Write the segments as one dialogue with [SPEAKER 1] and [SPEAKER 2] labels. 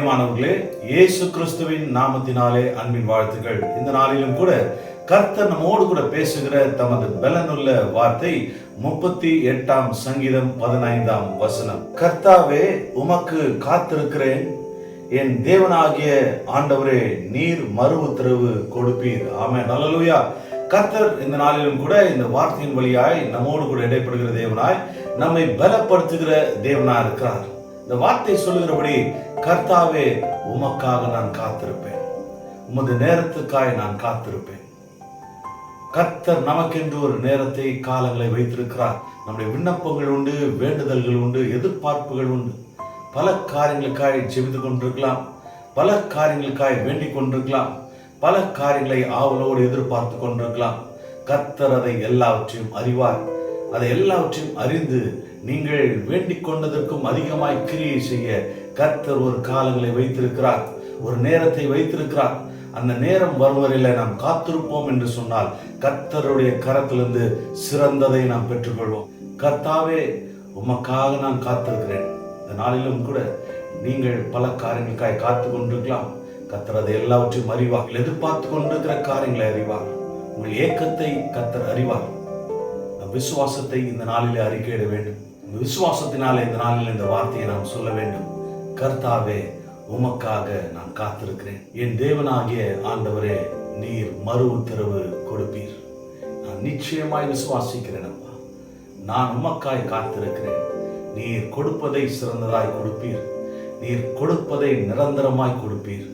[SPEAKER 1] பிரியமானவர்களே, இயேசு கிறிஸ்துவின் நாமத்தினாலே அன்பின் வாழ்த்துக்கள். இந்த நாளிலும் கூட கர்த்தர் நம்மோடு கூட பேசுகிற தமது பலனுள்ள வார்த்தை 38ஆம் சங்கீதம் 15ஆம் வசனம். கர்த்தாவே, உமக்கு காத்திருக்கிறேன், என் தேவனாகிய ஆண்டவரே, நீர் மறு உத்தரவு கொடுப்பீர். ஆமென், அல்லேலூயா. கர்த்தர் இந்த நாளிலும் கூட இந்த வார்த்தையின் வழியாய் நம்மோடு கூட இடைப்படுகிற தேவனாய், நம்மை பலப்படுத்துகிற தேவனாய் இருக்கிறார். இந்த வார்த்தை சொல்லுகிறபடி, கர்த்தாவே, உமக்காக நான் காத்திருப்பேன், உமது நேரத்துக்காய் நான் காத்திருப்பேன். கர்த்தர் நமக்கென்று ஒரு நேரத்தை, காலங்களை வைத்திருக்கிறார். நம்முடைய விண்ணப்பங்கள் உண்டு, வேண்டுதல்கள் உண்டு, எதிர்பார்ப்புகள் உண்டு. பல காரியங்களுக்காய் ஜெபித்து கொண்டிருக்கலாம், பல காரியங்களுக்காய் வேண்டிக் கொண்டிருக்கலாம், பல காரியங்களை ஆவலோடு எதிர்பார்த்து கொண்டிருக்கலாம். கர்த்தர் அதை எல்லாவற்றையும் அறிவார். அதை எல்லாவற்றையும் அறிந்து நீங்கள் வேண்டிக் கொண்டதற்கும் அதிகமாய் கிரியை செய்ய கர்த்தர் ஒரு காலங்களை வைத்திருக்கிறார், ஒரு நேரத்தை வைத்திருக்கிறார். அந்த நேரம் வருவரையில் நாம் காத்திருப்போம் என்று சொன்னால் கர்த்தருடைய கரத்திலிருந்து சிறந்ததை நாம் பெற்றுக்கொள்வோம். கர்த்தாவே, உமக்காக நான் காத்திருக்கிறேன். இந்த நாளிலும் கூட நீங்கள் பல காரியங்களுக்காய் காத்து கொண்டிருக்கலாம். கர்த்தர் அதை எல்லாவற்றையும் அறிவார். எதிர்பார்த்து கொண்டிருக்கிற காரியங்களை அறிவார். உங்கள் ஏக்கத்தை கர்த்தர் அறிவார். விசுவாசத்தை இந்த நாளிலே அறிக்கையிட வேண்டும். விசுவாசத்தினாலே இந்த நாளில் இந்த வார்த்தையை நாம் சொல்ல வேண்டும். கர்த்தாவே, உமக்காக நான் காத்திருக்கிறேன், என் தேவனாகிய ஆண்டவரே, நீர் மறு உத்தரவு கொடுப்பீர். நான் நிச்சயமாய் விசுவாசிக்கிறேன் அப்பா. நான் உமக்காய் காத்திருக்கிறேன். நீர் கொடுப்பதை சிறந்ததாய் கொடுப்பீர். நீர் கொடுப்பதை நிரந்தரமாய் கொடுப்பீர்.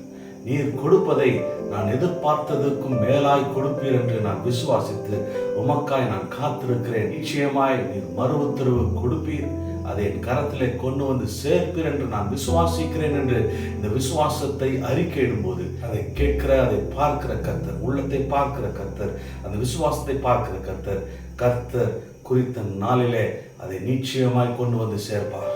[SPEAKER 1] நீர் கொடுப்பதை நான் எதிர்பார்த்ததற்கும் மேலாய் கொடுப்பீர் என்று நான் விசுவாசித்து உமக்காய் நான் காத்திருக்கிறேன். நிச்சயமாய் நீர் மறு உத்தரவு கொடுப்பீர், அதை என் கரத்திலே கொண்டு வந்து சேர்ப்பீர் என்று நான் விசுவாசிக்கிறேன் என்று இந்த விசுவாசத்தை அறிக்கையிடும் போது அதை கேட்கிற, அதை பார்க்கிற கர்த்தர், உள்ளத்தை பார்க்கிற கர்த்தர், அந்த விசுவாசத்தை பார்க்கிற கர்த்தர், கர்த்தர் குறித்த நாளிலே அதை நிச்சயமாய் கொண்டு வந்து சேர்ப்பார்.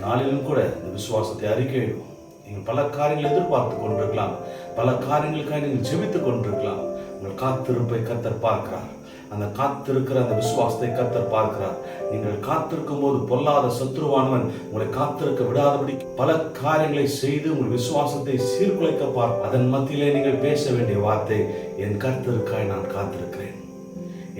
[SPEAKER 1] நாளிலும் கூட இந்த விசுவாசத்தை அறிக்கையிடும். நீங்கள் பல காரியங்களை எதிர்பார்த்து கொண்டிருக்கலாம், பல காரியங்களுக்காக நீங்கள் ஜெபித்துக் கொண்டிருக்கலாம். உங்கள் காத்திருப்பை கர்த்தர் பார்க்கிறார். அந்த காத்திருக்கிற அந்த விசுவாசத்தை கர்த்தர் பார்க்கிறார். நீங்கள் காத்திருக்கும் போது பொல்லாத சத்துருவானவன் உங்களை காத்திருக்க விடாதபடி பல காரியங்களை செய்து உங்கள் விசுவாசத்தை சீர்குலைக்க பார்ப்பார். அதன் மத்தியிலே நீங்கள் பேச வேண்டிய வார்த்தை, என் கர்த்தருக்காய் நான் காத்திருக்கிறேன்,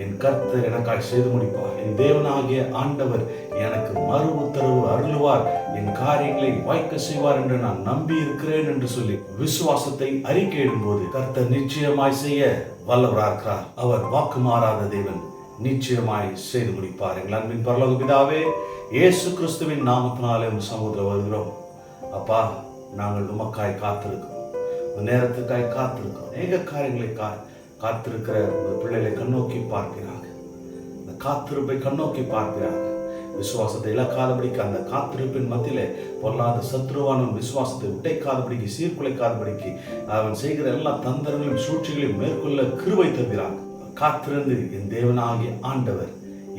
[SPEAKER 1] என் கர்த்தர் எனக்காய் செய்து முடிப்பார், என் தேவனாகிய ஆண்டவர் எனக்கு மறு உத்தரவு அருளுவார், என் காரியங்களை வாய்க்க செய்வார் என்று நான் நம்பி இருக்கிறேன் என்று சொல்லி விசுவாசத்தை அறிக்கையிடும் போது கர்த்தர் நிச்சயமாய் செய்ய வல்லவராக இருக்கிறார். அவர் வாக்கு மாறாத தேவன், நிச்சயமாய் செய்து முடிப்பார். எங்கள் அன்பின் பரலோக பிதாவே, இயேசு கிறிஸ்துவின் நாமத்தினாலே சமூகத்தில் வருகிறோம். அப்பா, நாங்கள் உமக்காய் காத்திருக்கிறோம், நேரத்துக்காய் காத்திருக்கிறோம். அநேக காரியங்களை காத்திருக்கிற உங்கள் பிள்ளைகளை கண்ணோக்கி பார்க்கிறாங்க. அந்த காத்திருப்பை கண்ணோக்கி பார்க்கிறாங்க. விசுவாசத்தை இழக்காதபடிக்கு, அந்த காத்திருப்பின் மத்தியிலே பொல்லாத சத்ருவானும் விசுவாசத்தை உடைக்காதபடிக்கு, சீர்குலைக்காதபடிக்கு அவன் செய்கிற எல்லா தந்திரங்களையும் சூழ்ச்சிகளையும் மேற்கொள்ள கிருபை தருகிறாங்க. காத்திருந்து என் தேவனாகிய ஆண்டவர்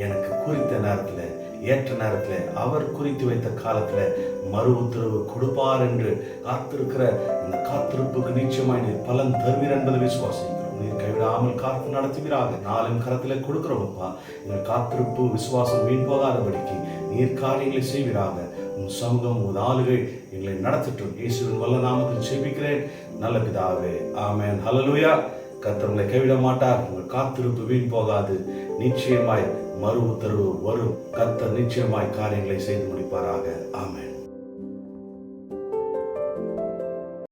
[SPEAKER 1] எனக்கு குறித்த நேரத்தில், ஏற்ற நேரத்தில், அவர் குறித்து வைத்த காலத்தில் மறு உத்தரவு கொடுப்பார் என்று காத்திருக்கிற அந்த காத்திருப்புக்கு நிச்சயமாய் நீர் பலன் தருவீர் என்பதை விசுவாசிக்கிறோம். நீர் கைவிடாமல் காத்து நடத்துவீராக. நாளும் கரத்திலே கொடுக்கிறோம்ப்பா. எங்கள் காத்திருப்பு விசுவாசம் வீண் போகாதபடிக்கு நீர் காரியங்களை செய்வீராக. உன் சமூகம், உன் ஆளுகை எங்களை நடத்திட்டோம். இயேசுவின் வல்ல நாமத்தில் ஜெபிக்கிறேன் நல்ல பிதாவே, ஆமென், ஹல்லேலூயா. கர்த்தர் உங்களை கைவிட மாட்டார். உங்கள் காத்திருப்பு வீண் போகாது. நிச்சயமாய் மறு உத்தரவு வரும். கர்த்தர் நிச்சயமாய் காரியங்களை செய்து முடிப்பாராக. ஆமென்.